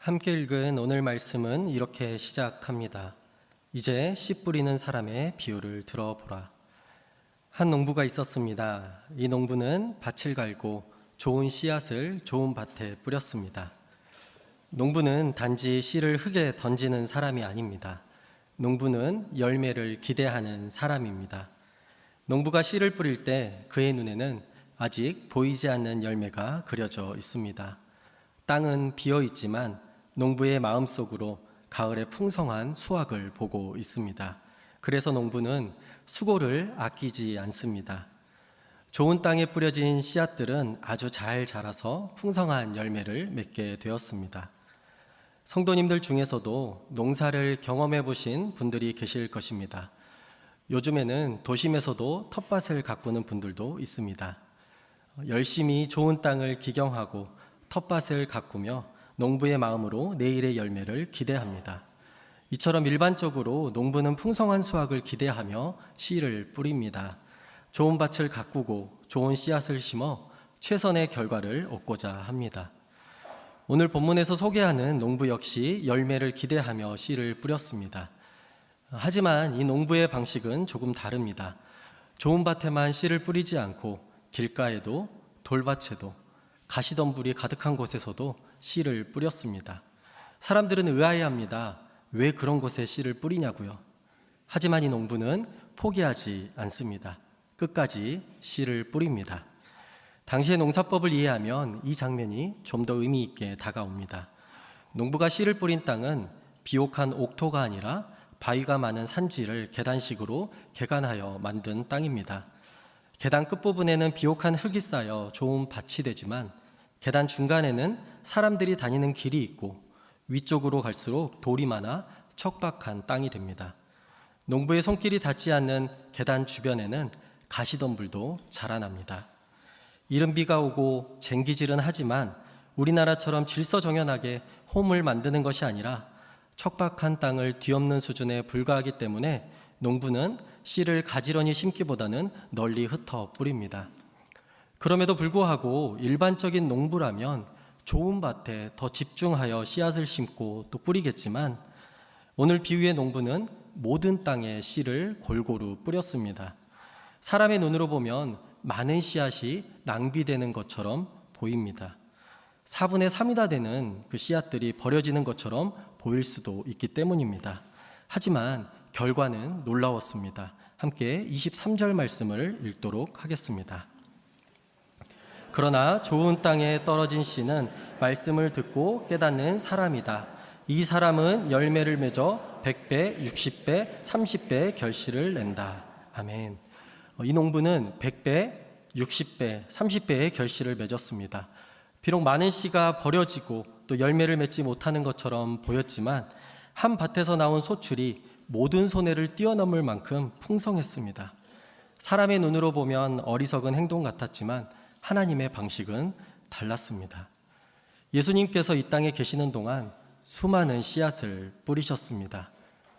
함께 읽은 오늘 말씀은 이렇게 시작합니다. 이제 씨 뿌리는 사람의 비유를 들어보라. 한 농부가 있었습니다. 이 농부는 밭을 갈고 좋은 씨앗을 좋은 밭에 뿌렸습니다. 농부는 단지 씨를 흙에 던지는 사람이 아닙니다. 농부는 열매를 기대하는 사람입니다. 농부가 씨를 뿌릴 때 그의 눈에는 아직 보이지 않는 열매가 그려져 있습니다. 땅은 비어 있지만 농부의 마음속으로 가을의 풍성한 수확을 보고 있습니다. 그래서 농부는 수고를 아끼지 않습니다. 좋은 땅에 뿌려진 씨앗들은 아주 잘 자라서 풍성한 열매를 맺게 되었습니다. 성도님들 중에서도 농사를 경험해 보신 분들이 계실 것입니다. 요즘에는 도심에서도 텃밭을 가꾸는 분들도 있습니다. 열심히 좋은 땅을 기경하고 텃밭을 가꾸며 농부의 마음으로 내일의 열매를 기대합니다. 이처럼 일반적으로 농부는 풍성한 수확을 기대하며 씨를 뿌립니다. 좋은 밭을 가꾸고 좋은 씨앗을 심어 최선의 결과를 얻고자 합니다. 오늘 본문에서 소개하는 농부 역시 열매를 기대하며 씨를 뿌렸습니다. 하지만 이 농부의 방식은 조금 다릅니다. 좋은 밭에만 씨를 뿌리지 않고 길가에도 돌밭에도 가시덤불이 가득한 곳에서도 씨를 뿌렸습니다. 사람들은 의아해합니다. 왜 그런 곳에 씨를 뿌리냐고요. 하지만 이 농부는 포기하지 않습니다. 끝까지 씨를 뿌립니다. 당시의 농사법을 이해하면 이 장면이 좀 더 의미 있게 다가옵니다. 농부가 씨를 뿌린 땅은 비옥한 옥토가 아니라 바위가 많은 산지를 계단식으로 개간하여 만든 땅입니다. 계단 끝부분에는 비옥한 흙이 쌓여 좋은 밭이 되지만 계단 중간에는 사람들이 다니는 길이 있고 위쪽으로 갈수록 돌이 많아 척박한 땅이 됩니다. 농부의 손길이 닿지 않는 계단 주변에는 가시덤불도 자라납니다. 이른 비가 오고 쟁기질은 하지만 우리나라처럼 질서정연하게 홈을 만드는 것이 아니라 척박한 땅을 뒤엎는 수준에 불과하기 때문에 농부는 씨를 가지런히 심기보다는 널리 흩어 뿌립니다. 그럼에도 불구하고 일반적인 농부라면 좋은 밭에 더 집중하여 씨앗을 심고 또 뿌리겠지만 오늘 비유의 농부는 모든 땅에 씨를 골고루 뿌렸습니다. 사람의 눈으로 보면 많은 씨앗이 낭비되는 것처럼 보입니다. 4분의 3이 다 되는 그 씨앗들이 버려지는 것처럼 보일 수도 있기 때문입니다. 하지만 결과는 놀라웠습니다. 함께 23절 말씀을 읽도록 하겠습니다. 그러나 좋은 땅에 떨어진 씨는 말씀을 듣고 깨닫는 사람이다. 이 사람은 열매를 맺어 100배, 60배, 30배의 결실을 낸다. 아멘. 이 농부는 100배, 60배, 30배의 결실을 맺었습니다. 비록 많은 씨가 버려지고 또 열매를 맺지 못하는 것처럼 보였지만 한 밭에서 나온 소출이 모든 손해를 뛰어넘을 만큼 풍성했습니다. 사람의 눈으로 보면 어리석은 행동 같았지만 하나님의 방식은 달랐습니다. 예수님께서 이 땅에 계시는 동안 수많은 씨앗을 뿌리셨습니다.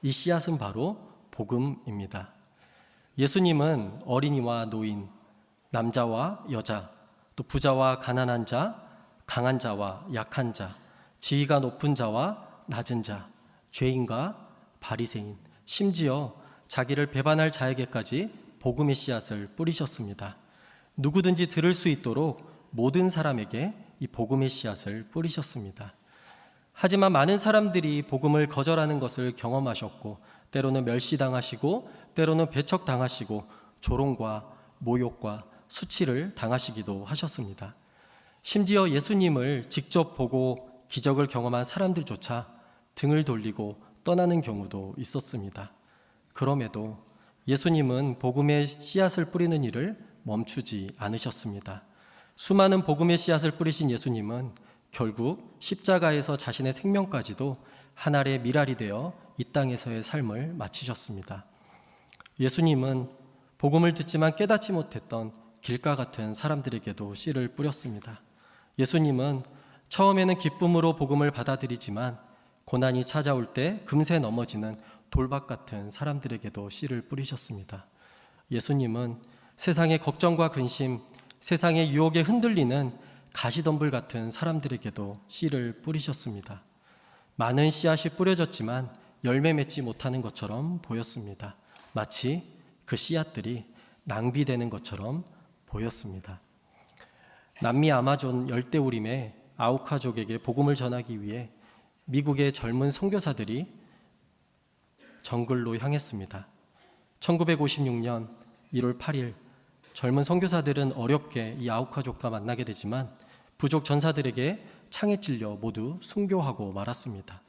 이 씨앗은 바로 복음입니다. 예수님은 어린이와 노인, 남자와 여자, 또 부자와 가난한 자, 강한 자와 약한 자, 지위가 높은 자와 낮은 자, 죄인과 바리새인, 심지어 자기를 배반할 자에게까지 복음의 씨앗을 뿌리셨습니다. 누구든지 들을 수 있도록 모든 사람에게 이 복음의 씨앗을 뿌리셨습니다. 하지만 많은 사람들이 복음을 거절하는 것을 경험하셨고 때로는 멸시당하시고 때로는 배척당하시고 조롱과 모욕과 수치를 당하시기도 하셨습니다. 심지어 예수님을 직접 보고 기적을 경험한 사람들조차 등을 돌리고 떠나는 경우도 있었습니다. 그럼에도 예수님은 복음의 씨앗을 뿌리는 일을 멈추지 않으셨습니다. 수많은 복음의 씨앗을 뿌리신 예수님은 결국 십자가에서 자신의 생명까지도 한 알의 밀알이 되어 이 땅에서의 삶을 마치셨습니다. 예수님은 복음을 듣지만 깨닫지 못했던 길가 같은 사람들에게도 씨를 뿌렸습니다. 예수님은 처음에는 기쁨으로 복음을 받아들이지만 고난이 찾아올 때 금세 넘어지는 돌박 같은 사람들에게도 씨를 뿌리셨습니다. 예수님은 세상의 걱정과 근심, 세상의 유혹에 흔들리는 가시덤불 같은 사람들에게도 씨를 뿌리셨습니다. 많은 씨앗이 뿌려졌지만 열매 맺지 못하는 것처럼 보였습니다. 마치 그 씨앗들이 낭비되는 것처럼 보였습니다. 남미 아마존 열대우림의 아우카족에게 복음을 전하기 위해 미국의 젊은 선교사들이 정글로 향했습니다. 1956년 1월 8일 젊은 선교사들은 어렵게 이 아우카족과 만나게 되지만 부족 전사들에게 창에 찔려 모두 순교하고 말았습니다.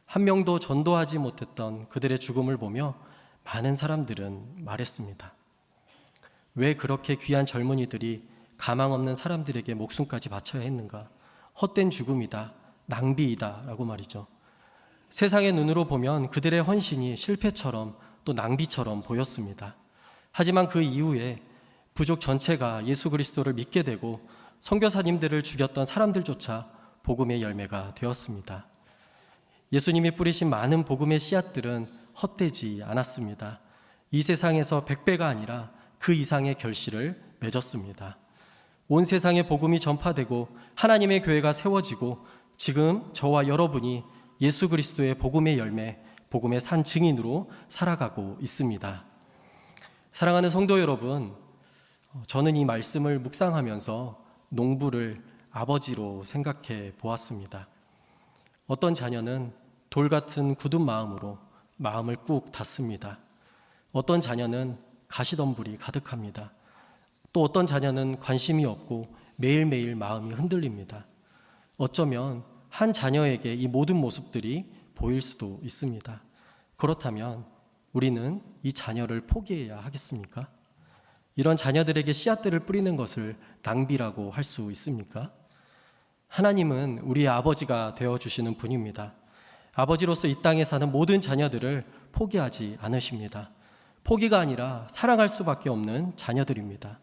한 명도 전도하지 못했던 그들의 죽음을 보며 많은 사람들은 말했습니다. 왜 그렇게 귀한 젊은이들이 가망 없는 사람들에게 목숨까지 바쳐야 했는가? 헛된 죽음이다, 낭비이다 라고 말이죠. 세상의 눈으로 보면 그들의 헌신이 실패처럼 또 낭비처럼 보였습니다. 하지만 그 이후에 부족 전체가 예수 그리스도를 믿게 되고 선교사님들을 죽였던 사람들조차 복음의 열매가 되었습니다. 예수님이 뿌리신 많은 복음의 씨앗들은 헛되지 않았습니다. 이 세상에서 100배가 아니라 그 이상의 결실을 맺었습니다. 온 세상에 복음이 전파되고 하나님의 교회가 세워지고 지금 저와 여러분이 예수 그리스도의 복음의 열매, 복음의 산 증인으로 살아가고 있습니다. 사랑하는 성도 여러분, 저는 이 말씀을 묵상하면서 농부를 아버지로 생각해 보았습니다. 어떤 자녀는 돌 같은 굳은 마음으로 마음을 꾹 닫습니다. 어떤 자녀는 가시덤불이 가득합니다. 또 어떤 자녀는 관심이 없고 매일매일 마음이 흔들립니다. 어쩌면 한 자녀에게 이 모든 모습들이 보일 수도 있습니다. 그렇다면 우리는 이 자녀를 포기해야 하겠습니까? 이런 자녀들에게 씨앗들을 뿌리는 것을 낭비라고 할 수 있습니까? 하나님은 우리의 아버지가 되어주시는 분입니다. 아버지로서 이 땅에 사는 모든 자녀들을 포기하지 않으십니다. 포기가 아니라 사랑할 수밖에 없는 자녀들입니다.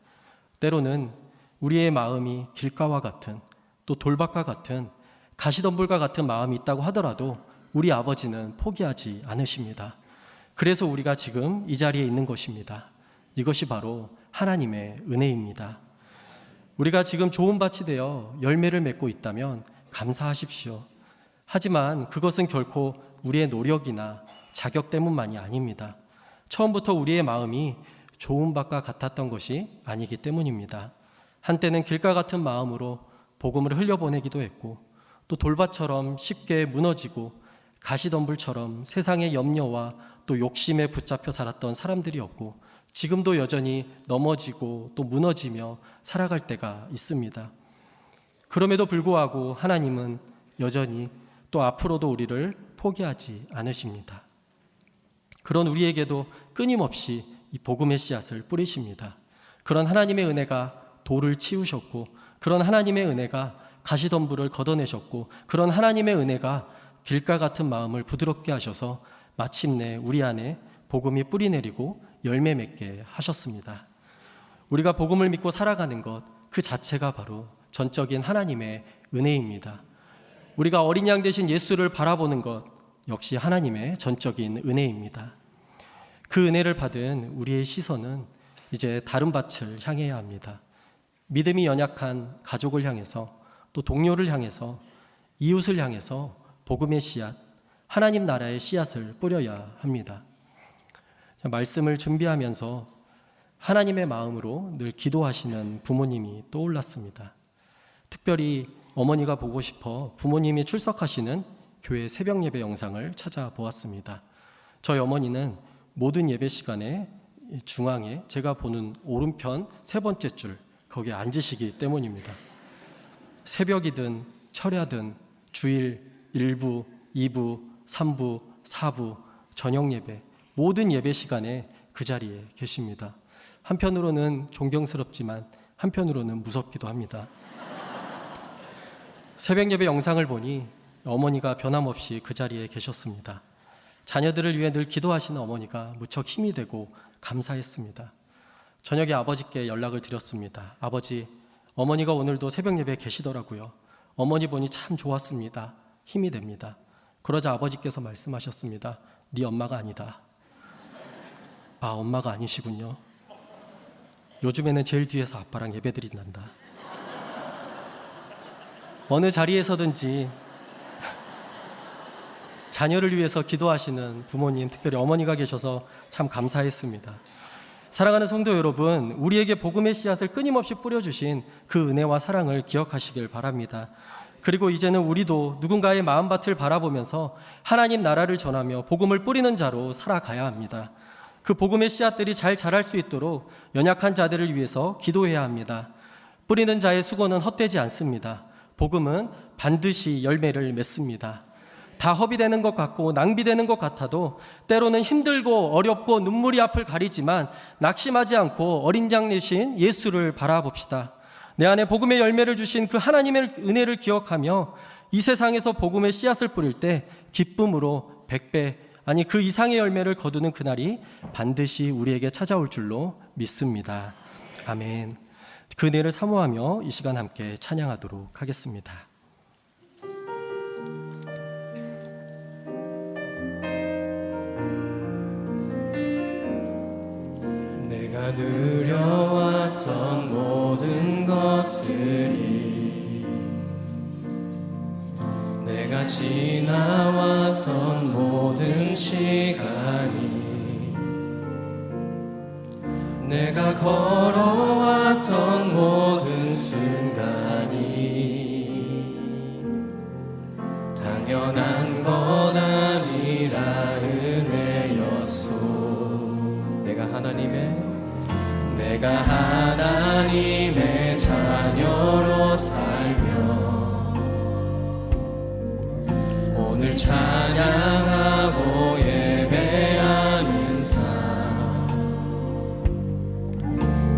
때로는 우리의 마음이 길가와 같은 또 돌밭과 같은 가시덤불과 같은 마음이 있다고 하더라도 우리 아버지는 포기하지 않으십니다. 그래서 우리가 지금 이 자리에 있는 것입니다. 이것이 바로 하나님의 은혜입니다. 우리가 지금 좋은 밭이 되어 열매를 맺고 있다면 감사하십시오. 하지만 그것은 결코 우리의 노력이나 자격 때문만이 아닙니다. 처음부터 우리의 마음이 좋은 밭과 같았던 것이 아니기 때문입니다. 한때는 길가 같은 마음으로 복음을 흘려보내기도 했고 또 돌밭처럼 쉽게 무너지고 가시덤불처럼 세상의 염려와 또 욕심에 붙잡혀 살았던 사람들이었고 지금도 여전히 넘어지고 또 무너지며 살아갈 때가 있습니다. 그럼에도 불구하고 하나님은 여전히 또 앞으로도 우리를 포기하지 않으십니다. 그런 우리에게도 끊임없이 이 복음의 씨앗을 뿌리십니다. 그런 하나님의 은혜가 돌을 치우셨고 그런 하나님의 은혜가 가시덤불을 걷어내셨고 그런 하나님의 은혜가 길가 같은 마음을 부드럽게 하셔서 마침내 우리 안에 복음이 뿌리내리고 열매 맺게 하셨습니다. 우리가 복음을 믿고 살아가는 것 그 자체가 바로 전적인 하나님의 은혜입니다. 우리가 어린 양 되신 예수를 바라보는 것 역시 하나님의 전적인 은혜입니다. 그 은혜를 받은 우리의 시선은 이제 다른 밭을 향해야 합니다. 믿음이 연약한 가족을 향해서 또 동료를 향해서 이웃을 향해서 복음의 씨앗, 하나님 나라의 씨앗을 뿌려야 합니다. 말씀을 준비하면서 하나님의 마음으로 늘 기도하시는 부모님이 떠올랐습니다. 특별히 어머니가 보고 싶어 부모님이 출석하시는 교회 새벽 예배 영상을 찾아보았습니다. 저희 어머니는 모든 예배 시간에 중앙에 제가 보는 오른편 세 번째 줄 거기에 앉으시기 때문입니다. 새벽이든 철야든 주일 1부, 2부, 3부, 4부, 저녁 예배 모든 예배 시간에 그 자리에 계십니다. 한편으로는 존경스럽지만 한편으로는 무섭기도 합니다. 새벽 예배 영상을 보니 어머니가 변함없이 그 자리에 계셨습니다. 자녀들을 위해 늘 기도하시는 어머니가 무척 힘이 되고 감사했습니다. 저녁에 아버지께 연락을 드렸습니다. 아버지, 어머니가 오늘도 새벽 예배에 계시더라고요. 어머니 보니 참 좋았습니다. 힘이 됩니다. 그러자 아버지께서 말씀하셨습니다. 네 엄마가 아니다. 아, 엄마가 아니시군요. 요즘에는 제일 뒤에서 아빠랑 예배드린단다. 어느 자리에서든지 자녀를 위해서 기도하시는 부모님, 특별히 어머니가 계셔서 참 감사했습니다. 사랑하는 성도 여러분, 우리에게 복음의 씨앗을 끊임없이 뿌려주신 그 은혜와 사랑을 기억하시길 바랍니다. 그리고 이제는 우리도 누군가의 마음밭을 바라보면서 하나님 나라를 전하며 복음을 뿌리는 자로 살아가야 합니다. 그 복음의 씨앗들이 잘 자랄 수 있도록 연약한 자들을 위해서 기도해야 합니다. 뿌리는 자의 수고는 헛되지 않습니다. 복음은 반드시 열매를 맺습니다. 다 허비되는 것 같고 낭비되는 것 같아도 때로는 힘들고 어렵고 눈물이 앞을 가리지만 낙심하지 않고 어린 양 되신 예수를 바라봅시다. 내 안에 복음의 열매를 주신 그 하나님의 은혜를 기억하며 이 세상에서 복음의 씨앗을 뿌릴 때 기쁨으로 100배 아니 그 이상의 열매를 거두는 그날이 반드시 우리에게 찾아올 줄로 믿습니다. 아멘. 그 은혜를 사모하며 이 시간 함께 찬양하도록 하겠습니다. 내가 누려왔던 모든 것들이, 내가 지나왔던 모든 시간이, 내가 걸어왔던 모든 순간이 당연한 건 아니라 은혜였소. 내가 하나님의 자녀로 살며 오늘 찬양하고 예배하는 삶,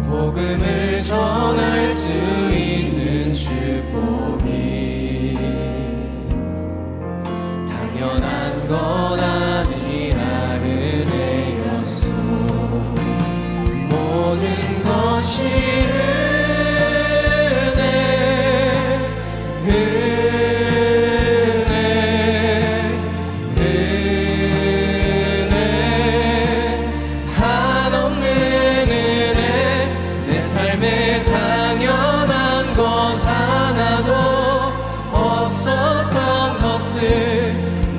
복음을 전할 수 있는 축복이 당연한 건 아니라 은혜였소. 모든 것이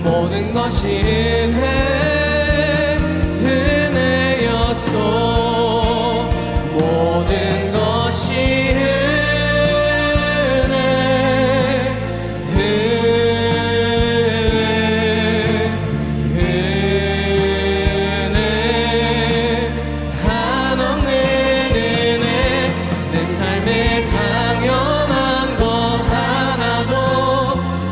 모든 것이 은혜였소. 모든 것이 은혜 한없는 은혜. 내 삶에 당연한 것 하나도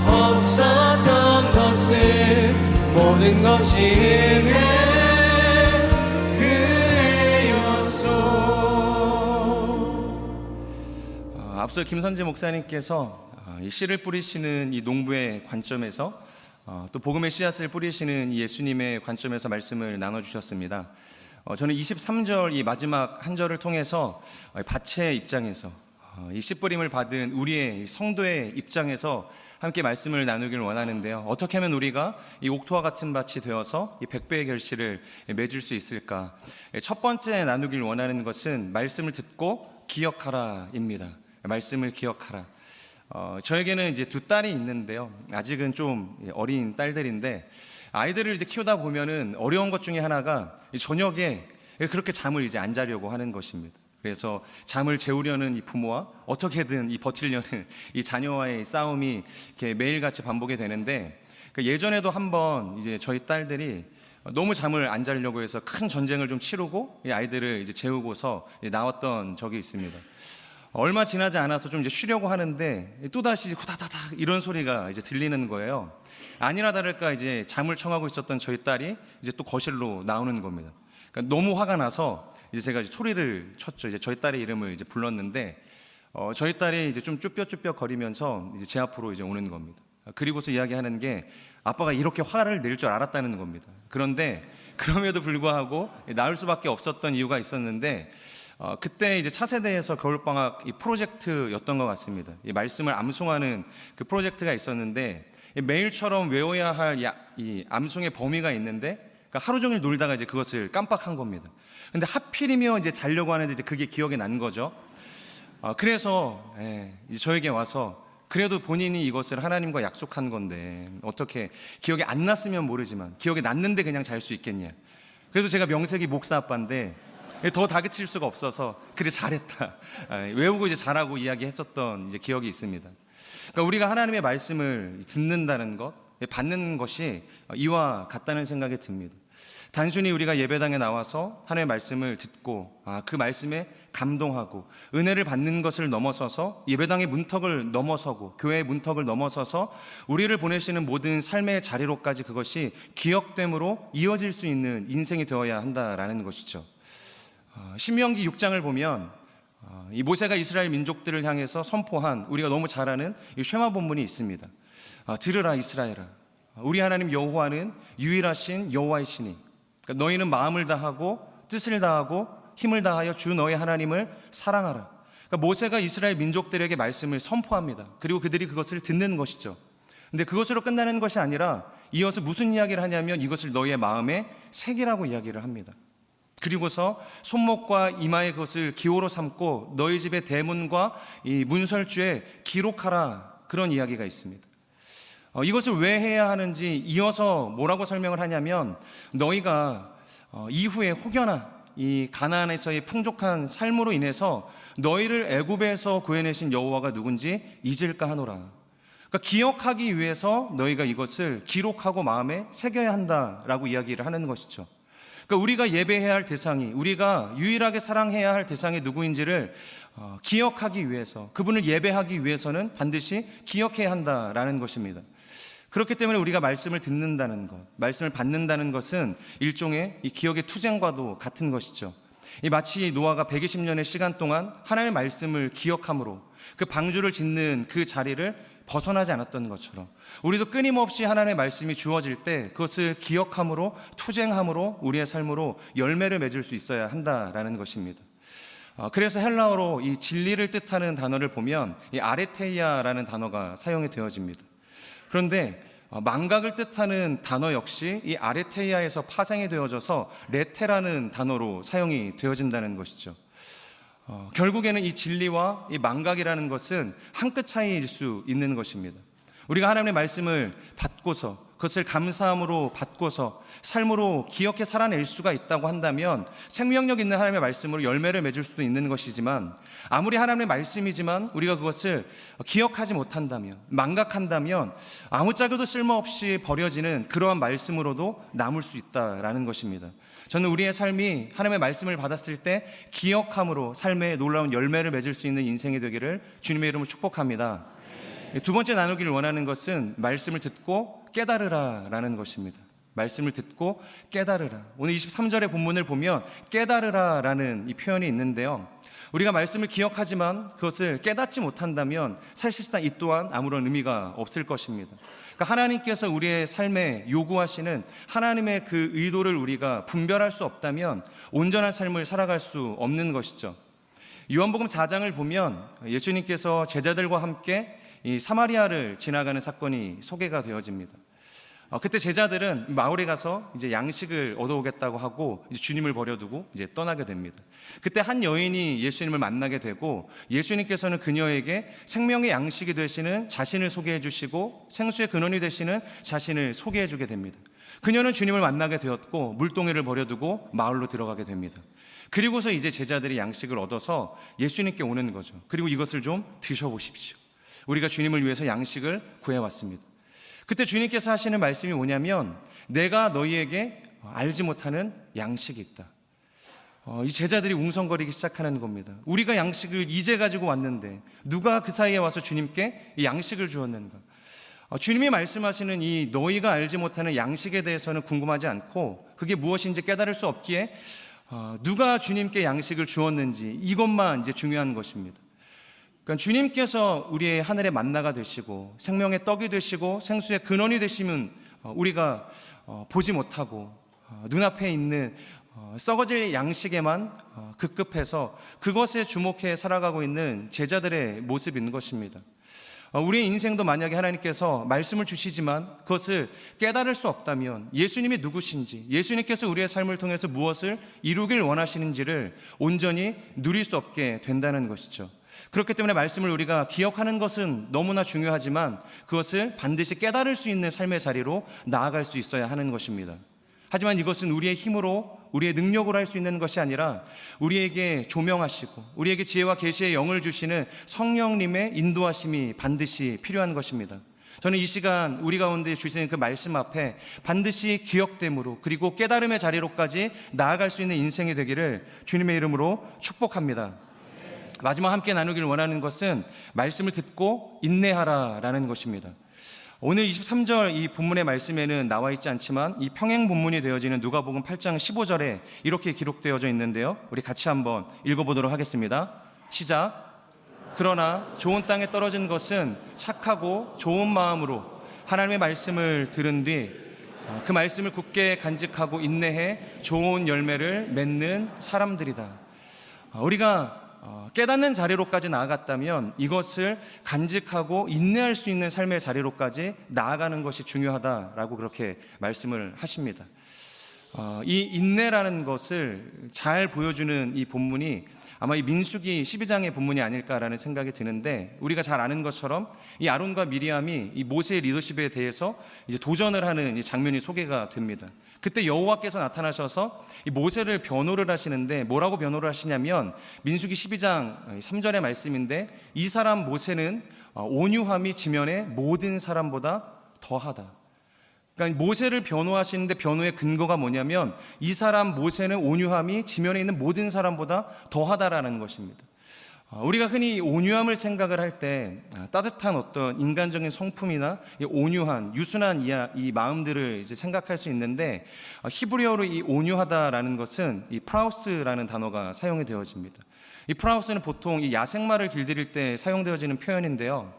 없었던 것을 모든 것이 은혜였소. 앞서 김선재 목사님께서 이 씨를 뿌리시는 이 농부의 관점에서 또 복음의 씨앗을 뿌리시는 예수님의 관점에서 말씀을 나눠주셨습니다. 저는 23절 이 마지막 한 절을 통해서 밭의 입장에서 이 씨 뿌림을 받은 우리의 성도의 입장에서 함께 말씀을 나누기를 원하는데요. 어떻게 하면 우리가 이 옥토와 같은 밭이 되어서 이 100배의 결실을 맺을 수 있을까? 첫 번째 나누기를 원하는 것은 말씀을 듣고 기억하라입니다. 말씀을 기억하라. 저에게는 이제 두 딸이 있는데요. 아직은 좀 어린 딸들인데 아이들을 이제 키우다 보면은 어려운 것 중에 하나가 저녁에 그렇게 잠을 이제 안 자려고 하는 것입니다. 그래서 잠을 재우려는 이 부모와 어떻게든 이 버티려는 이 자녀와의 싸움이 이렇게 매일같이 반복이 되는데, 예전에도 한번 이제 저희 딸들이 너무 잠을 안 자려고 해서 큰 전쟁을 좀 치르고 이 아이들을 이제 재우고서 나왔던 적이 있습니다. 얼마 지나지 않아서 좀 이제 쉬려고 하는데 또다시 후다다닥 이런 소리가 이제 들리는 거예요. 아니나 다를까 이제 잠을 청하고 있었던 저희 딸이 이제 또 거실로 나오는 겁니다. 그러니까 너무 화가 나서 이제 제가 이제 소리를 쳤죠. 이제 저희 딸의 이름을 이제 불렀는데 저희 딸이 이제 좀 쭈뼛쭈뼛 거리면서 이제 제 앞으로 이제 오는 겁니다. 그리고서 이야기하는 게 아빠가 이렇게 화를 낼 줄 알았다는 겁니다. 그런데 그럼에도 불구하고 나올 수밖에 없었던 이유가 있었는데 그때 이제 차세대에서 겨울방학 이 프로젝트였던 것 같습니다. 이 말씀을 암송하는 그 프로젝트가 있었는데 매일처럼 외워야 할 이 암송의 범위가 있는데 그러니까 하루 종일 놀다가 이제 그것을 깜빡한 겁니다. 근데 하필이면 이제 자려고 하는데 이제 그게 기억이 난 거죠. 그래서 이제 저에게 와서 그래도 본인이 이것을 하나님과 약속한 건데 어떻게 기억이 안 났으면 모르지만 기억이 났는데 그냥 잘 수 있겠냐. 그래도 제가 명색이 목사 아빠인데 더 다그칠 수가 없어서 그래 잘했다, 외우고 이제 잘하고 이야기했었던 이제 기억이 있습니다. 그러니까 우리가 하나님의 말씀을 듣는다는 것, 받는 것이 이와 같다는 생각이 듭니다. 단순히 우리가 예배당에 나와서 하나님의 말씀을 듣고 그 말씀에 감동하고 은혜를 받는 것을 넘어서서 예배당의 문턱을 넘어서고 교회의 문턱을 넘어서서 우리를 보내시는 모든 삶의 자리로까지 그것이 기억됨으로 이어질 수 있는 인생이 되어야 한다라는 것이죠. 신명기 6장을 보면 이 모세가 이스라엘 민족들을 향해서 선포한 우리가 너무 잘 아는 이 쉐마 본문이 있습니다. 들으라 이스라엘아, 우리 하나님 여호와는 유일하신 여호와이시니 그러니까 너희는 마음을 다하고 뜻을 다하고 힘을 다하여 주 너희 하나님을 사랑하라. 그러니까 모세가 이스라엘 민족들에게 말씀을 선포합니다. 그리고 그들이 그것을 듣는 것이죠. 근데 그것으로 끝나는 것이 아니라 이어서 무슨 이야기를 하냐면 이것을 너희의 마음에 새기라고 이야기를 합니다. 그리고서 손목과 이마에 그것을 기호로 삼고 너희 집의 대문과 이 문설주에 기록하라, 그런 이야기가 있습니다. 이것을 왜 해야 하는지 이어서 뭐라고 설명을 하냐면 너희가 이후에 혹여나 이 가나안에서의 풍족한 삶으로 인해서 너희를 애굽에서 구해내신 여호와가 누군지 잊을까 하노라. 그러니까 기억하기 위해서 너희가 이것을 기록하고 마음에 새겨야 한다라고 이야기를 하는 것이죠. 그러니까 우리가 예배해야 할 대상이, 우리가 유일하게 사랑해야 할 대상이 누구인지를 기억하기 위해서, 그분을 예배하기 위해서는 반드시 기억해야 한다라는 것입니다. 그렇기 때문에 우리가 말씀을 듣는다는 것, 말씀을 받는다는 것은 일종의 이 기억의 투쟁과도 같은 것이죠. 이 마치 노아가 120년의 시간 동안 하나님의 말씀을 기억함으로 그 방주를 짓는 그 자리를 벗어나지 않았던 것처럼 우리도 끊임없이 하나님의 말씀이 주어질 때 그것을 기억함으로, 투쟁함으로 우리의 삶으로 열매를 맺을 수 있어야 한다라는 것입니다. 그래서 헬라어로 이 진리를 뜻하는 단어를 보면 이 아레테이아라는 단어가 사용이 되어집니다. 그런데 망각을 뜻하는 단어 역시 이 아레테이아에서 파생이 되어져서 레테라는 단어로 사용이 되어진다는 것이죠. 결국에는 이 진리와 이 망각이라는 것은 한 끗 차이일 수 있는 것입니다. 우리가 하나님의 말씀을 받고서 그것을 감사함으로 받고서 삶으로 기억해 살아낼 수가 있다고 한다면 생명력 있는 하나님의 말씀으로 열매를 맺을 수도 있는 것이지만, 아무리 하나님의 말씀이지만 우리가 그것을 기억하지 못한다면, 망각한다면 아무짝에도 쓸모없이 버려지는 그러한 말씀으로도 남을 수 있다라는 것입니다. 저는 우리의 삶이 하나님의 말씀을 받았을 때 기억함으로 삶의 놀라운 열매를 맺을 수 있는 인생이 되기를 주님의 이름으로 축복합니다. 두 번째 나누기를 원하는 것은 말씀을 듣고 깨달으라라는 것입니다. 말씀을 듣고 깨달으라. 오늘 23절의 본문을 보면 깨달으라라는 이 표현이 있는데요, 우리가 말씀을 기억하지만 그것을 깨닫지 못한다면 사실상 이 또한 아무런 의미가 없을 것입니다. 그러니까 하나님께서 우리의 삶에 요구하시는 하나님의 그 의도를 우리가 분별할 수 없다면 온전한 삶을 살아갈 수 없는 것이죠. 요한복음 4장을 보면 예수님께서 제자들과 함께 이 사마리아를 지나가는 사건이 소개가 되어집니다. 그때 제자들은 마을에 가서 이제 양식을 얻어오겠다고 하고 이제 주님을 버려두고 이제 떠나게 됩니다. 그때 한 여인이 예수님을 만나게 되고 예수님께서는 그녀에게 생명의 양식이 되시는 자신을 소개해 주시고 생수의 근원이 되시는 자신을 소개해 주게 됩니다. 그녀는 주님을 만나게 되었고 물동이를 버려두고 마을로 들어가게 됩니다. 그리고서 이제 제자들이 양식을 얻어서 예수님께 오는 거죠. 그리고 이것을 좀 드셔보십시오. 우리가 주님을 위해서 양식을 구해왔습니다. 그때 주님께서 하시는 말씀이 뭐냐면 내가 너희에게 알지 못하는 양식이 있다. 이 제자들이 웅성거리기 시작하는 겁니다. 우리가 양식을 이제 가지고 왔는데 누가 그 사이에 와서 주님께 이 양식을 주었는가. 주님이 말씀하시는 이 너희가 알지 못하는 양식에 대해서는 궁금하지 않고 그게 무엇인지 깨달을 수 없기에 누가 주님께 양식을 주었는지 이것만 이제 중요한 것입니다. 그러니까 주님께서 우리의 하늘의 만나가 되시고 생명의 떡이 되시고 생수의 근원이 되시면 우리가 보지 못하고 눈앞에 있는 썩어질 양식에만 급급해서 그것에 주목해 살아가고 있는 제자들의 모습인 것입니다. 우리의 인생도 만약에 하나님께서 말씀을 주시지만 그것을 깨달을 수 없다면 예수님이 누구신지, 예수님께서 우리의 삶을 통해서 무엇을 이루길 원하시는지를 온전히 누릴 수 없게 된다는 것이죠. 그렇기 때문에 말씀을 우리가 기억하는 것은 너무나 중요하지만 그것을 반드시 깨달을 수 있는 삶의 자리로 나아갈 수 있어야 하는 것입니다. 하지만 이것은 우리의 힘으로, 우리의 능력으로 할 수 있는 것이 아니라 우리에게 조명하시고 우리에게 지혜와 계시의 영을 주시는 성령님의 인도하심이 반드시 필요한 것입니다. 저는 이 시간 우리 가운데 주시는 그 말씀 앞에 반드시 기억됨으로 그리고 깨달음의 자리로까지 나아갈 수 있는 인생이 되기를 주님의 이름으로 축복합니다. 마지막 함께 나누기를 원하는 것은 말씀을 듣고 인내하라라는 것입니다. 오늘 23절 이 본문의 말씀에는 나와 있지 않지만 이 평행 본문이 되어지는 누가복음 8장 15절에 이렇게 기록되어져 있는데요. 우리 같이 한번 읽어보도록 하겠습니다. 시작. 그러나 좋은 땅에 떨어진 것은 착하고 좋은 마음으로 하나님의 말씀을 들은 뒤 그 말씀을 굳게 간직하고 인내해 좋은 열매를 맺는 사람들이다. 우리가 깨닫는 자리로까지 나아갔다면 이것을 간직하고 인내할 수 있는 삶의 자리로까지 나아가는 것이 중요하다라고 그렇게 말씀을 하십니다. 이 인내라는 것을 잘 보여주는 이 본문이 아마 이 민수기 12장의 본문이 아닐까라는 생각이 드는데, 우리가 잘 아는 것처럼 이 아론과 미리암이 이 모세의 리더십에 대해서 이제 도전을 하는 이 장면이 소개가 됩니다. 그때 여호와께서 나타나셔서 이 모세를 변호를 하시는데 뭐라고 변호를 하시냐면 민수기 12장 3절의 말씀인데, 이 사람 모세는 온유함이 지면의 모든 사람보다 더하다. 그러니까 모세를 변호하시는데 변호의 근거가 뭐냐면 이 사람 모세는 온유함이 지면에 있는 모든 사람보다 더하다라는 것입니다. 우리가 흔히 온유함을 생각을 할 때 따뜻한 어떤 인간적인 성품이나 온유한 유순한 이 마음들을 이제 생각할 수 있는데, 히브리어로 이 온유하다라는 것은 이 프라우스라는 단어가 사용이 되어집니다. 이 프라우스는 보통 이 야생마를 길들일 때 사용되어지는 표현인데요.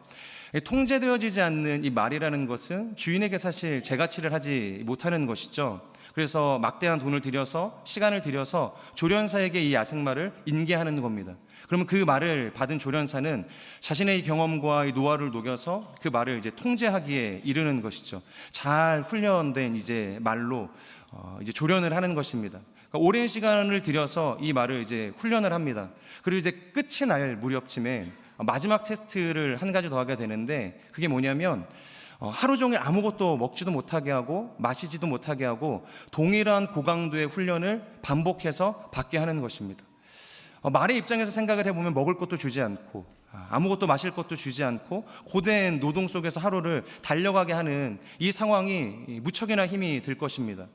통제되어지지 않는 이 말이라는 것은 주인에게 사실 재가치를 하지 못하는 것이죠. 그래서 막대한 돈을 들여서 시간을 들여서 조련사에게 이 야생마를 인계하는 겁니다. 그러면 그 말을 받은 조련사는 자신의 이 경험과 이 노하우를 녹여서 그 말을 이제 통제하기에 이르는 것이죠. 잘 훈련된 이제 말로 이제 조련을 하는 것입니다. 그러니까 오랜 시간을 들여서 이 말을 이제 훈련을 합니다. 그리고 이제 끝이 날 무렵쯤에 마지막 테스트를 한 가지 더 하게 되는데, 그게 뭐냐면 하루 종일 아무것도 먹지도 못하게 하고 마시지도 못하게 하고 동일한 고강도의 훈련을 반복해서 받게 하는 것입니다. 말의 입장에서 생각을 해보면 먹을 것도 주지 않고 아무것도 마실 것도 주지 않고 고된 노동 속에서 하루를 달려가게 하는 이 상황이 무척이나 힘이 들 것입니다.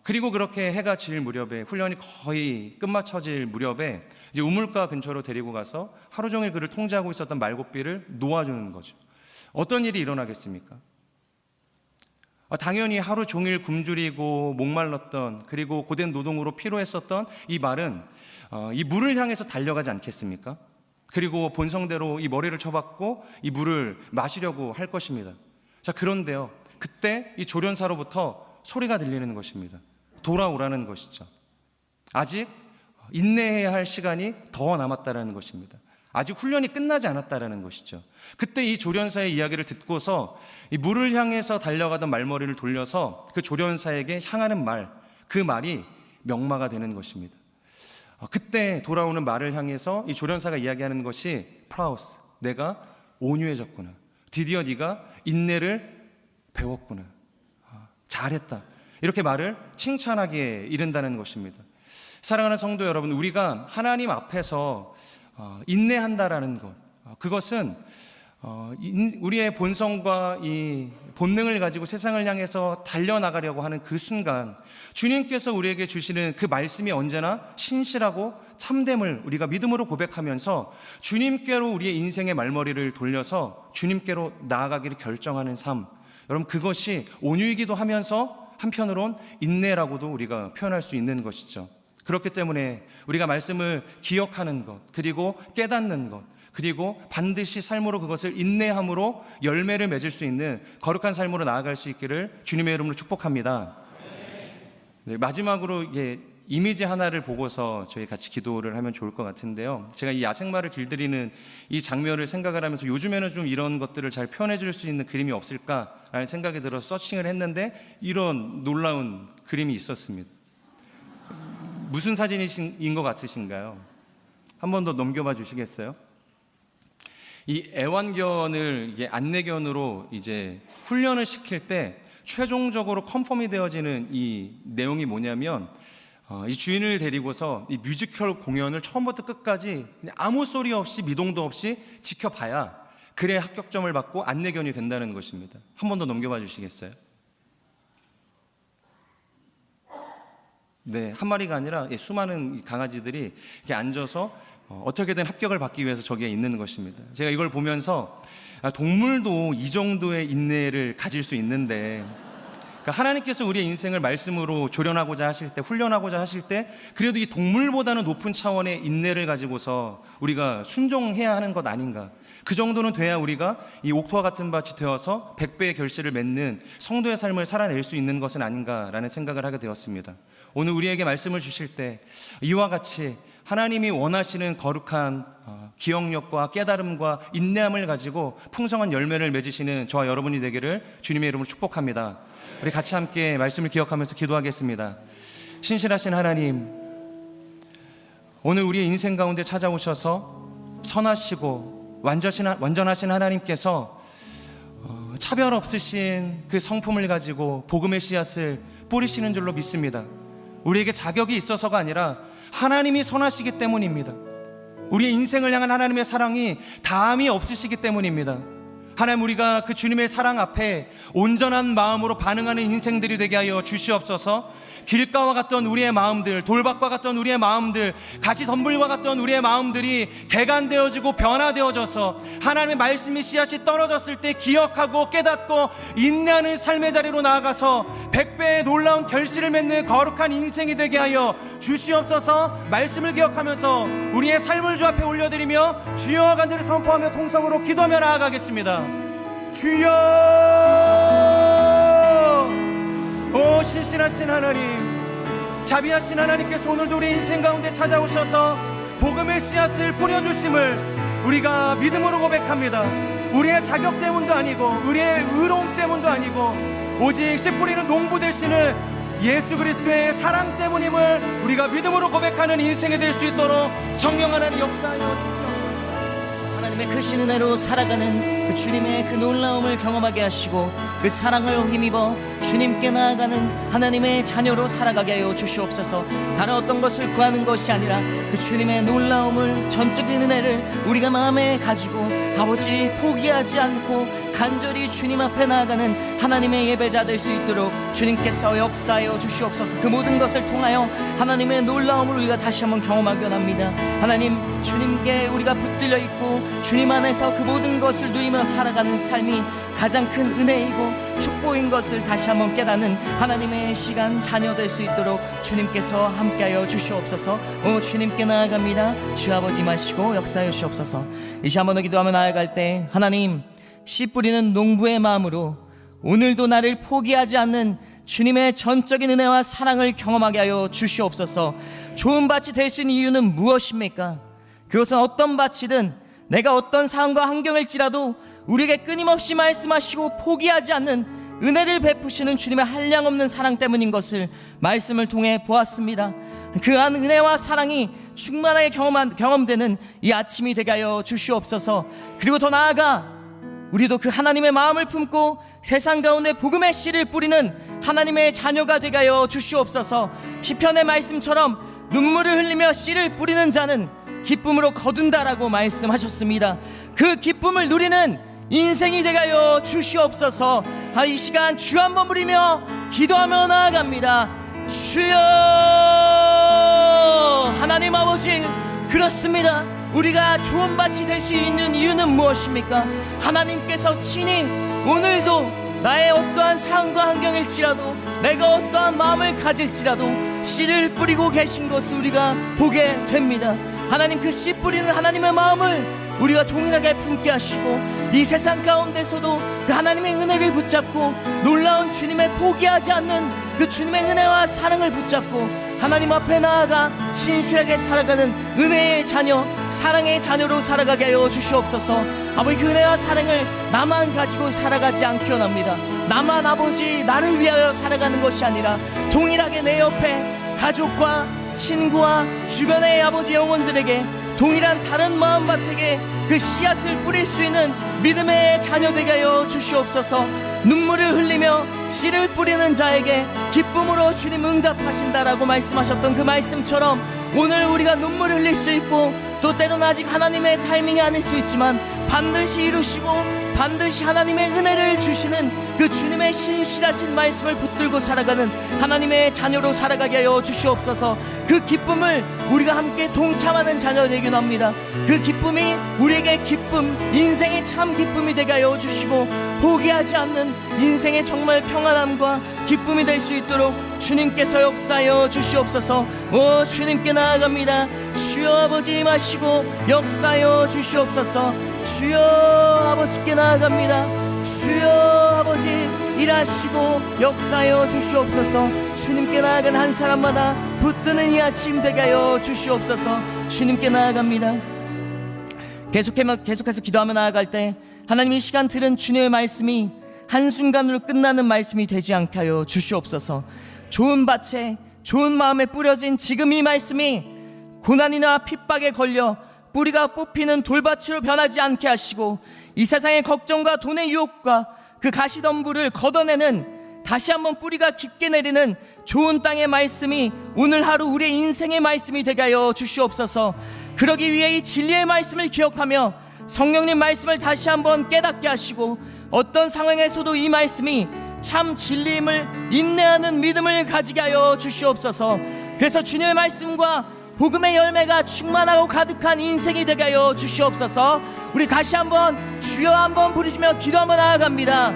그리고 그렇게 해가 질 무렵에, 훈련이 거의 끝마쳐질 무렵에 이제 우물가 근처로 데리고 가서 하루 종일 그를 통제하고 있었던 말고삐를 놓아주는 거죠. 어떤 일이 일어나겠습니까? 당연히 하루 종일 굶주리고 목말랐던, 그리고 고된 노동으로 피로했었던 이 말은 이 물을 향해서 달려가지 않겠습니까? 그리고 본성대로 이 머리를 쳐박고 이 물을 마시려고 할 것입니다. 자, 그런데요, 그때 이 조련사로부터 소리가 들리는 것입니다. 돌아오라는 것이죠. 아직 인내해야 할 시간이 더 남았다라는 것입니다. 아직 훈련이 끝나지 않았다라는 것이죠. 그때 이 조련사의 이야기를 듣고서 이 물을 향해서 달려가던 말머리를 돌려서 그 조련사에게 향하는 말, 그 말이 명마가 되는 것입니다. 그때 돌아오는 말을 향해서 이 조련사가 이야기하는 것이 프라우스, 내가 온유해졌구나. 드디어 네가 인내를 배웠구나. 잘했다. 이렇게 말을 칭찬하기에 이른다는 것입니다. 사랑하는 성도 여러분, 우리가 하나님 앞에서 인내한다라는 것, 그것은 우리의 본성과 이 본능을 가지고 세상을 향해서 달려나가려고 하는 그 순간 주님께서 우리에게 주시는 그 말씀이 언제나 신실하고 참됨을 우리가 믿음으로 고백하면서 주님께로 우리의 인생의 말머리를 돌려서 주님께로 나아가기를 결정하는 삶, 여러분, 그것이 온유이기도 하면서 한편으론 인내라고도 우리가 표현할 수 있는 것이죠. 그렇기 때문에 우리가 말씀을 기억하는 것, 그리고 깨닫는 것, 그리고 반드시 삶으로 그것을 인내함으로 열매를 맺을 수 있는 거룩한 삶으로 나아갈 수 있기를 주님의 이름으로 축복합니다. 네, 마지막으로 이미지 하나를 보고서 저희 같이 기도를 하면 좋을 것 같은데요. 제가 이 야생마를 길들이는 이 장면을 생각을 하면서 요즘에는 좀 이런 것들을 잘 표현해 줄 수 있는 그림이 없을까라는 생각이 들어서 서칭을 했는데 이런 놀라운 그림이 있었습니다. 무슨 사진인 것 같으신가요? 한 번 더 넘겨봐 주시겠어요? 이 애완견을 이게 안내견으로 이제 훈련을 시킬 때 최종적으로 컨펌이 되어지는 이 내용이 뭐냐면 이 주인을 데리고서 이 뮤지컬 공연을 처음부터 끝까지 그냥 아무 소리 없이 미동도 없이 지켜봐야 그래야 합격점을 받고 안내견이 된다는 것입니다. 한 번 더 넘겨봐 주시겠어요? 네, 한 마리가 아니라 수많은 강아지들이 이렇게 앉아서 어떻게든 합격을 받기 위해서 저기에 있는 것입니다. 제가 이걸 보면서 동물도 이 정도의 인내를 가질 수 있는데, 그러니까 하나님께서 우리의 인생을 말씀으로 조련하고자 하실 때, 훈련하고자 하실 때 그래도 이 동물보다는 높은 차원의 인내를 가지고서 우리가 순종해야 하는 것 아닌가. 그 정도는 돼야 우리가 이 옥토와 같은 밭이 되어서 100배의 결실을 맺는 성도의 삶을 살아낼 수 있는 것은 아닌가라는 생각을 하게 되었습니다. 오늘 우리에게 말씀을 주실 때 이와 같이 하나님이 원하시는 거룩한 기억력과 깨달음과 인내함을 가지고 풍성한 열매를 맺으시는 저와 여러분이 되기를 주님의 이름으로 축복합니다. 우리 같이 함께 말씀을 기억하면서 기도하겠습니다. 신실하신 하나님, 오늘 우리의 인생 가운데 찾아오셔서 선하시고 완전하신 하나님께서 차별 없으신 그 성품을 가지고 복음의 씨앗을 뿌리시는 줄로 믿습니다. 우리에게 자격이 있어서가 아니라 하나님이 선하시기 때문입니다. 우리의 인생을 향한 하나님의 사랑이 다함이 없으시기 때문입니다. 하나님, 우리가 그 주님의 사랑 앞에 온전한 마음으로 반응하는 인생들이 되게 하여 주시옵소서. 길가와 같던 우리의 마음들, 돌밭과 같던 우리의 마음들, 가지 덤불과 같던 우리의 마음들이 개간되어지고 변화되어져서 하나님의 말씀의 씨앗이 떨어졌을 때 기억하고 깨닫고 인내하는 삶의 자리로 나아가서 100배의 놀라운 결실을 맺는 거룩한 인생이 되게 하여 주시옵소서. 말씀을 기억하면서 우리의 삶을 주 앞에 올려드리며 주여 간절히 선포하며 통성으로 기도하며 나아가겠습니다. 주여, 오 신실하신 하나님, 자비하신 하나님께서 오늘도 우리 인생 가운데 찾아오셔서 복음의 씨앗을 뿌려주심을 우리가 믿음으로 고백합니다. 우리의 자격 때문도 아니고 우리의 의로움 때문도 아니고 오직 씨 뿌리는 농부 되시는 예수 그리스도의 사랑 때문임을 우리가 믿음으로 고백하는 인생이 될 수 있도록 성령 하나님 역사하여 주시옵소서. 하나님의 크신 은혜로 살아가는 그 주님의 그 놀라움을 경험하게 하시고 그 사랑을 힘입어 주님께 나아가는 하나님의 자녀로 살아가게 하여 주시옵소서. 다른 어떤 것을 구하는 것이 아니라 그 주님의 놀라움을, 전적인 은혜를 우리가 마음에 가지고 아버지 포기하지 않고 간절히 주님 앞에 나아가는 하나님의 예배자 될 수 있도록 주님께서 역사하여 주시옵소서. 그 모든 것을 통하여 하나님의 놀라움을 우리가 다시 한번 경험하기 원합니다. 하나님, 주님께 우리가 붙들려 있고 주님 안에서 그 모든 것을 누리며 살아가는 삶이 가장 큰 은혜이고 축복인 것을 다시 한번 깨닫는 하나님의 시간 자녀 될 수 있도록 주님께서 함께하여 주시옵소서. 주님께 나아갑니다. 주 아버지 마시고 역사하여 주시옵소서. 이시 한번 더 기도하며 나아갈 때 하나님, 씨 뿌리는 농부의 마음으로 오늘도 나를 포기하지 않는 주님의 전적인 은혜와 사랑을 경험하게 하여 주시옵소서. 좋은 밭이 될 수 있는 이유는 무엇입니까? 그것은 어떤 밭이든 내가 어떤 상황과 환경일지라도 우리에게 끊임없이 말씀하시고 포기하지 않는 은혜를 베푸시는 주님의 한량없는 사랑 때문인 것을 말씀을 통해 보았습니다. 그한 은혜와 사랑이 충만하게 경험되는 이 아침이 되게 하여 주시옵소서. 그리고 더 나아가 우리도 그 하나님의 마음을 품고 세상 가운데 복음의 씨를 뿌리는 하나님의 자녀가 되게 하여 주시옵소서. 시편의 말씀처럼 눈물을 흘리며 씨를 뿌리는 자는 기쁨으로 거둔다라고 말씀하셨습니다. 그 기쁨을 누리는 인생이 되게 하여 주시옵소서. 이 시간 주 한번 부리며 기도하며 나아갑니다. 주여, 하나님 아버지, 그렇습니다. 우리가 좋은 밭이 될 수 있는 이유는 무엇입니까? 하나님께서 친히 오늘도 나의 어떠한 상황과 환경일지라도 내가 어떠한 마음을 가질지라도 씨를 뿌리고 계신 것을 우리가 보게 됩니다. 하나님, 그 씨 뿌리는 하나님의 마음을 우리가 동일하게 품게 하시고 이 세상 가운데서도 그 하나님의 은혜를 붙잡고 놀라운 주님의 포기하지 않는 그 주님의 은혜와 사랑을 붙잡고 하나님 앞에 나아가 신실하게 살아가는 은혜의 자녀, 사랑의 자녀로 살아가게 하여 주시옵소서. 아버지, 그 은혜와 사랑을 나만 가지고 살아가지 않기 원합니다. 나만 아버지 나를 위하여 살아가는 것이 아니라 동일하게 내 옆에 가족과 친구와 주변의 아버지 영혼들에게 동일한 다른 마음밭에게 그 씨앗을 뿌릴 수 있는 믿음의 자녀 되게 하여 주시옵소서. 눈물을 흘리며 씨를 뿌리는 자에게 기쁨으로 주님 응답하신다라고 말씀하셨던 그 말씀처럼 오늘 우리가 눈물을 흘릴 수 있고 또 때로는 아직 하나님의 타이밍이 아닐 수 있지만 반드시 이루시고 반드시 하나님의 은혜를 주시는 그 주님의 신실하신 말씀을 붙들고 살아가는 하나님의 자녀로 살아가게 하여 주시옵소서. 그 기쁨을 우리가 함께 동참하는 자녀 되기도 합니다. 그 기쁨이 우리에게 기쁨, 인생의 참 기쁨이 되게 하여 주시고 포기하지 않는 인생의 정말 평안함과 기쁨이 될 수 있도록 주님께서 역사하여 주시옵소서. 오 주님께 나아갑니다. 주여 아버지 임하시고 역사하여 주시옵소서. 주여 아버지께 나아갑니다. 주여 아버지 일하시고 역사하여 주시옵소서. 주님께 나아간 한 사람마다 붙드는 이 아침 되게 하여 주시옵소서. 주님께 나아갑니다. 계속해서 기도하며 나아갈 때 하나님 이 시간 들은 주님의 말씀이 한순간으로 끝나는 말씀이 되지 않게 하여 주시옵소서. 좋은 밭에 좋은 마음에 뿌려진 지금 이 말씀이 고난이나 핍박에 걸려 뿌리가 뽑히는 돌밭으로 변하지 않게 하시고 이 세상의 걱정과 돈의 유혹과 그 가시덤불을 걷어내는 다시 한번 뿌리가 깊게 내리는 좋은 땅의 말씀이 오늘 하루 우리의 인생의 말씀이 되게 하여 주시옵소서. 그러기 위해 이 진리의 말씀을 기억하며 성령님 말씀을 다시 한번 깨닫게 하시고 어떤 상황에서도 이 말씀이 참 진리임을 인내하는 믿음을 가지게 하여 주시옵소서. 그래서 주님의 말씀과 복음의 열매가 충만하고 가득한 인생이 되게 하여 주시옵소서. 우리 다시 한번 주여 한번 부르시며 기도하며 나아갑니다.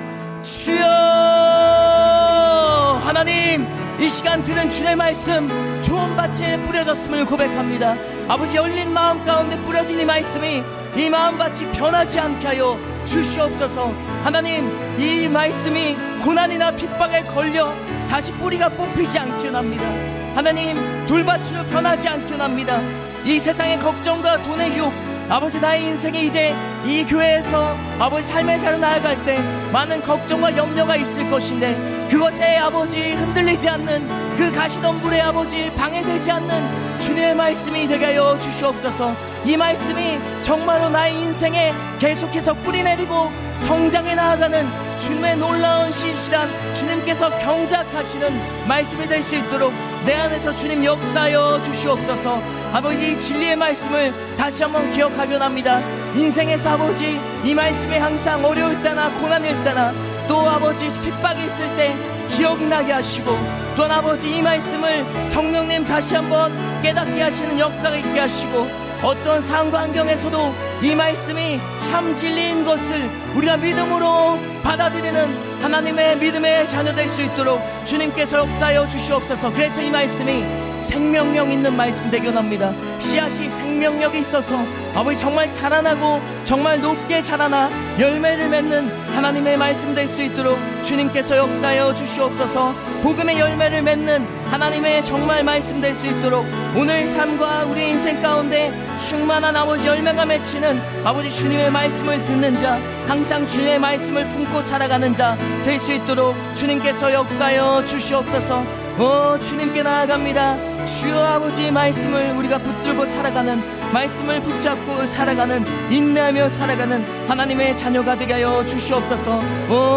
주여 하나님 이 시간 들은 주의 말씀 좋은 밭에 뿌려졌음을 고백합니다. 아버지 열린 마음 가운데 뿌려진 이 말씀이 이 마음밭이 변하지 않게 하여 주시옵소서. 하나님 이 말씀이 고난이나 핍박에 걸려 다시 뿌리가 뽑히지 않게 합니다. 하나님 돌밭으로 변하지 않게 합니다. 이 세상의 걱정과 돈의 유혹 아버지 나의 인생에 이제 이 교회에서 아버지 삶의 삶을 나아갈 때 많은 걱정과 염려가 있을 것인데 그것에 아버지 흔들리지 않는 그 가시덤불에 아버지 방해되지 않는 주님의 말씀이 되게 하여 주시옵소서. 이 말씀이 정말로 나의 인생에 계속해서 뿌리내리고 성장해 나아가는 주님의 놀라운 신실한 주님께서 경작하시는 말씀이 될 수 있도록 내 안에서 주님 역사하여 주시옵소서. 아버지 이 진리의 말씀을 다시 한번 기억하려 합니다. 인생에서 아버지 이 말씀이 항상 어려울 때나 고난일 때나 또 아버지 핍박이 있을 때 기억나게 하시고 또 아버지 이 말씀을 성령님 다시 한번 깨닫게 하시는 역사가 있게 하시고 어떤 상황과 환경에서도 이 말씀이 참 진리인 것을 우리가 믿음으로 받아들이는 하나님의 믿음의 자녀 될 수 있도록 주님께서 역사하여 주시옵소서. 그래서 이 말씀이 생명력 있는 말씀 되게 합니다. 씨앗이 생명력이 있어서 아버지 정말 자라나고 정말 높게 자라나 열매를 맺는 하나님의 말씀 될 수 있도록 주님께서 역사하여 주시옵소서. 복음의 열매를 맺는 하나님의 정말 말씀 될 수 있도록 오늘 삶과 우리의 인생 가운데 충만한 아버지 열매가 맺히는 아버지 주님의 말씀을 듣는 자 항상 주님의 말씀을 품고 살아가는 자 될 수 있도록 주님께서 역사하여 주시옵소서. 주님께 나아갑니다. 주여 아버지의 말씀을 우리가 붙들고 살아가는 말씀을 붙잡고 살아가는 인내하며 살아가는 하나님의 자녀가 되게 하여 주시옵소서.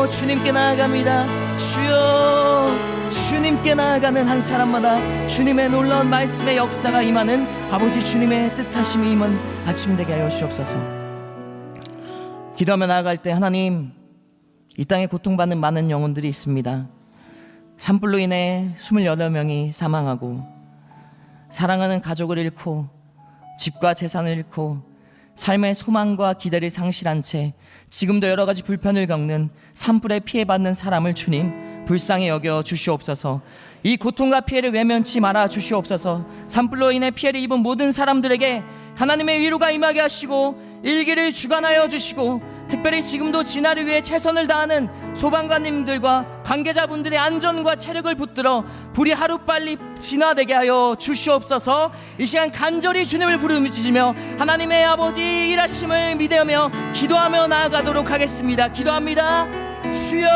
주님께 나아갑니다. 주여 주님께 나아가는 한 사람마다 주님의 놀라운 말씀의 역사가 임하는 아버지 주님의 뜻하심이 임한 아침 되게 하여 주시옵소서. 기도하며 나아갈 때 하나님 이 땅에 고통받는 많은 영혼들이 있습니다. 산불로 인해 28명이 사망하고 사랑하는 가족을 잃고 집과 재산을 잃고 삶의 소망과 기대를 상실한 채 지금도 여러 가지 불편을 겪는 산불에 피해받는 사람을 주님 불쌍히 여겨 주시옵소서. 이 고통과 피해를 외면치 말아 주시옵소서. 산불로 인해 피해를 입은 모든 사람들에게 하나님의 위로가 임하게 하시고 일기를 주관하여 주시고 특별히 지금도 진화를 위해 최선을 다하는 소방관님들과 관계자분들의 안전과 체력을 붙들어 불이 하루빨리 진화되게 하여 주시옵소서. 이 시간 간절히 주님을 부르짖으며 하나님의 아버지 일하심을 믿으며 기도하며 나아가도록 하겠습니다. 기도합니다. 주여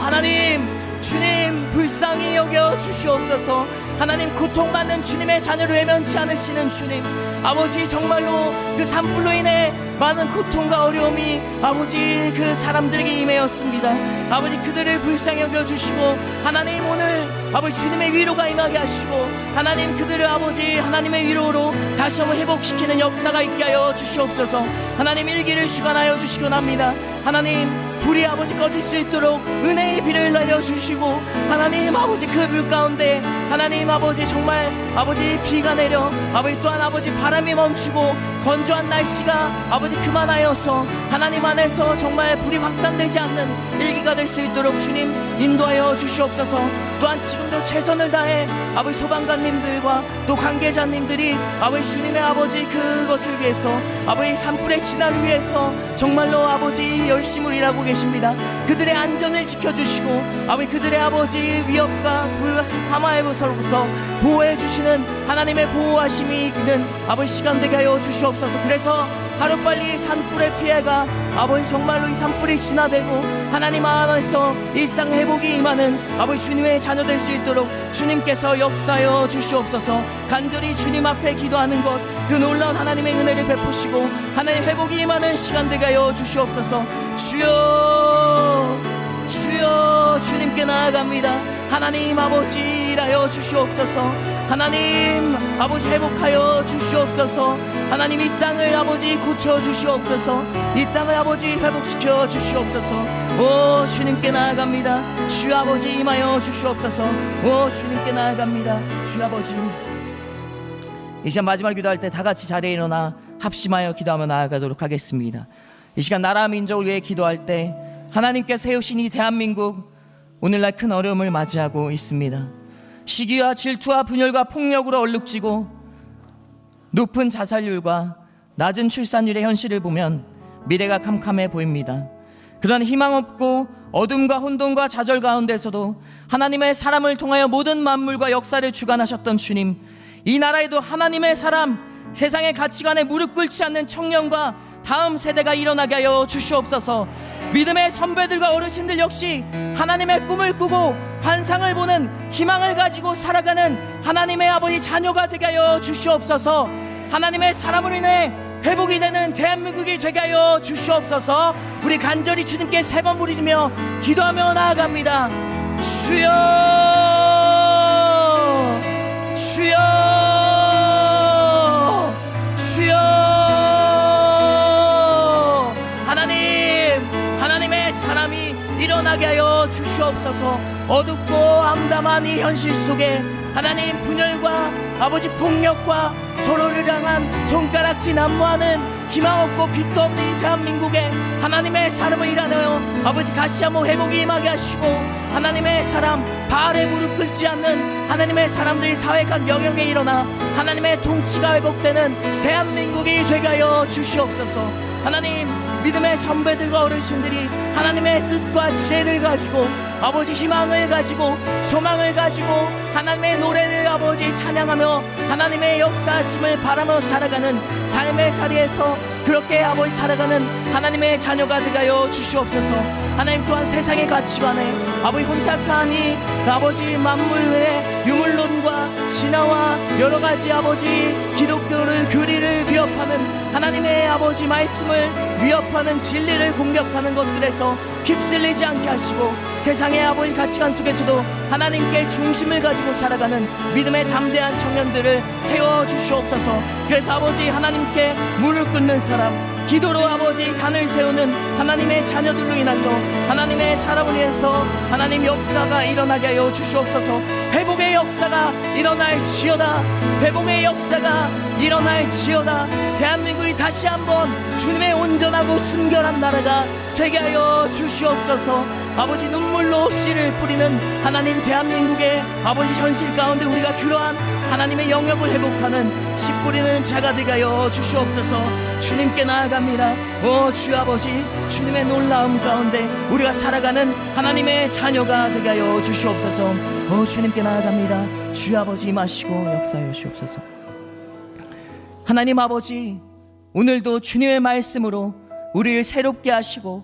하나님 주님 불쌍히 여겨 주시옵소서. 하나님 고통받는 주님의 자녀를 외면치 않으시는 주님, 아버지 정말로 그 산불로 인해 많은 고통과 어려움이 아버지 그 사람들에게 임하였습니다. 아버지 그들을 불쌍히 여겨주시고 하나님 오늘 아버지 주님의 위로가 임하게 하시고 하나님 그들을 아버지 하나님의 위로로 다시 한번 회복시키는 역사가 있게 하여 주시옵소서. 하나님 일기를 주관하여 주시곤 합니다. 하나님 불이 아버지 꺼질 수 있도록 은혜의 비를 내려주시고 하나님 아버지 그 불 가운데 하나님 아버지 정말 아버지 비가 내려 아버지 또한 아버지 바람이 멈추고 건조한 날씨가 아버지 그만하여서 하나님 안에서 정말 불이 확산되지 않는 일기가 될 수 있도록 주님 인도하여 주시옵소서. 또한 지금도 최선을 다해 아버지 소방관님들과 또 관계자님들이 아버지 주님의 아버지 그것을 위해서 아버지 산불의 진화를 위해서 정말로 아버지 열심히 일하고 계십니다. 그들의 안전을 지켜주시고 아버지 그들의 아버지 위협과 화마에서로부터 보호해 주시는 하나님의 보호하심이 있는 아버지 시간 되게 하여 주시옵소서. 그래서 하루빨리 산불의 피해가 아버지 정말로 이 산불이 진화되고 하나님 안에서 일상 회복이 임하는 아버지 주님의 자녀 될 수 있도록 주님께서 역사하여 주시옵소서. 간절히 주님 앞에 기도하는 것 그 놀라운 하나님의 은혜를 베푸시고 하나님 회복이 임하는 시간 되게 하여 주시옵소서. 주여 주여 주님께 나아갑니다. 하나님 아버지 일하여 주시옵소서. 하나님 아버지 회복하여 주시옵소서. 하나님 이 땅을 아버지 고쳐 주시옵소서. 이 땅을 아버지 회복시켜 주시옵소서. 오 주님께 나아갑니다. 주 아버지 임하여 주시옵소서. 오 주님께 나아갑니다. 주 아버지 이 시간 마지막 기도할 때 다 같이 자리에 일어나 합심하여 기도하며 나아가도록 하겠습니다. 이 시간 나라 민족을 위해 기도할 때 하나님께 세우신 이 대한민국 오늘날 큰 어려움을 맞이하고 있습니다. 시기와 질투와 분열과 폭력으로 얼룩지고 높은 자살률과 낮은 출산율의 현실을 보면 미래가 캄캄해 보입니다. 그런 희망 없고 어둠과 혼돈과 좌절 가운데서도 하나님의 사람을 통하여 모든 만물과 역사를 주관하셨던 주님, 이 나라에도 하나님의 사람, 세상의 가치관에 무릎 꿇지 않는 청년과 다음 세대가 일어나게 하여 주시옵소서. 믿음의 선배들과 어르신들 역시 하나님의 꿈을 꾸고 환상을 보는 희망을 가지고 살아가는 하나님의 아버지 자녀가 되게 하여 주시옵소서. 하나님의 사람으로 인해 회복이 되는 대한민국이 되게 하여 주시옵소서. 우리 간절히 주님께 세 번 부르짖으며 기도하며 나아갑니다. 주여 주여 주여. 하나님의 사람이 일어나게 하여 주시옵소서. 어둡고 암담한 이 현실 속에 하나님 분열과 아버지 폭력과 서로를 향한 손가락질 난무하는 희망 없고 빛도 없는 이 대한민국에 하나님의 사람을 일하여 아버지 다시 한번 회복이 임하게 하시고 하나님의 사람 바알에 무릎 꿇지 않는 하나님의 사람들이 사회각 영역에 일어나 하나님의 통치가 회복되는 대한민국이 되게 하여 주시옵소서. 하나님 믿음의 선배들과 어르신들이 하나님의 뜻과 지혜를 가지고 아버지 희망을 가지고 소망을 가지고 하나님의 노래를 아버지 찬양하며 하나님의 역사하심을 바라며 살아가는 삶의 자리에서 그렇게 아버지 살아가는 하나님의 자녀가 되게 하여 주시옵소서. 하나님 또한 세상의 가치관에 아버지 혼탁한 이 아버지 만물의 유물론과 진화와 여러가지 아버지 기독교를 교리를 위협하는 하나님의 아버지 말씀을 위협하는 진리를 공격하는 것들에서 휩쓸리지 않게 하시고 세상의 아버지 가치관 속에서도 하나님께 중심을 가지고 살아가는 믿음의 담대한 청년들을 세워주시옵소서. 그래서 아버지 하나님께 무릎 꿇는 사람, 기도로 아버지 단을 세우는 하나님의 자녀들로 인해서 하나님의 사람을 위해서 하나님 역사가 일어나게 하여 주시옵소서. 회복의 역사가 일어날지어다. 회복의 역사가 일어날지어다. 대한민국이 다시 한번 주님의 온전하고 순결한 나라가 되게 하여 주시옵소서. 아버지 눈물로 씨를 뿌리는 하나님 대한민국의 아버지 현실 가운데 우리가 그러한 하나님의 영역을 회복하는 씨 뿌리는 자가 되게 하여 주시옵소서. 주님께 나아갑니다. 오 주 아버지, 주님의 놀라움 가운데 우리가 살아가는 하나님의 자녀가 되게 하여 주시옵소서. 오 주님께 나아갑니다. 주 아버지 임하시고 역사하여 주시옵소서. 하나님 아버지, 오늘도 주님의 말씀으로 우리를 새롭게 하시고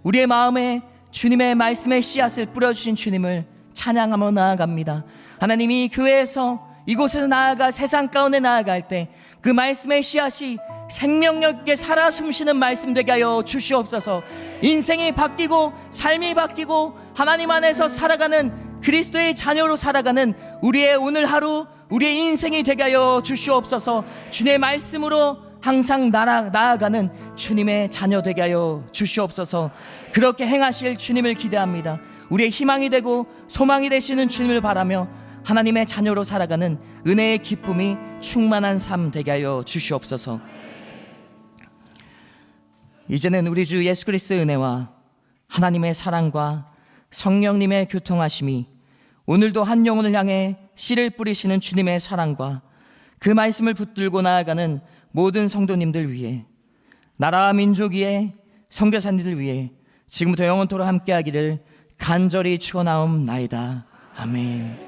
우리의 마음에 주님의 말씀의 씨앗을 뿌려주신 주님을 찬양하며 나아갑니다. 하나님이 교회에서 이곳에서 나아가 세상 가운데 나아갈 때 그 말씀의 씨앗이 생명력 있게 살아 숨쉬는 말씀 되게 하여 주시옵소서. 인생이 바뀌고 삶이 바뀌고 하나님 안에서 살아가는 그리스도의 자녀로 살아가는 우리의 오늘 하루, 우리의 인생이 되게 하여 주시옵소서. 주님의 말씀으로 항상 나아가는 주님의 자녀 되게 하여 주시옵소서. 그렇게 행하실 주님을 기대합니다. 우리의 희망이 되고 소망이 되시는 주님을 바라며 하나님의 자녀로 살아가는 은혜의 기쁨이 충만한 삶 되게 하여 주시옵소서. 이제는 우리 주 예수 그리스도의 은혜와 하나님의 사랑과 성령님의 교통하심이 오늘도 한 영혼을 향해 씨를 뿌리시는 주님의 사랑과 그 말씀을 붙들고 나아가는 모든 성도님들 위해, 나라와 민족 위에, 선교사님들 위해 지금부터 영원토록 함께하기를 간절히 축원하옵나이다. 아멘.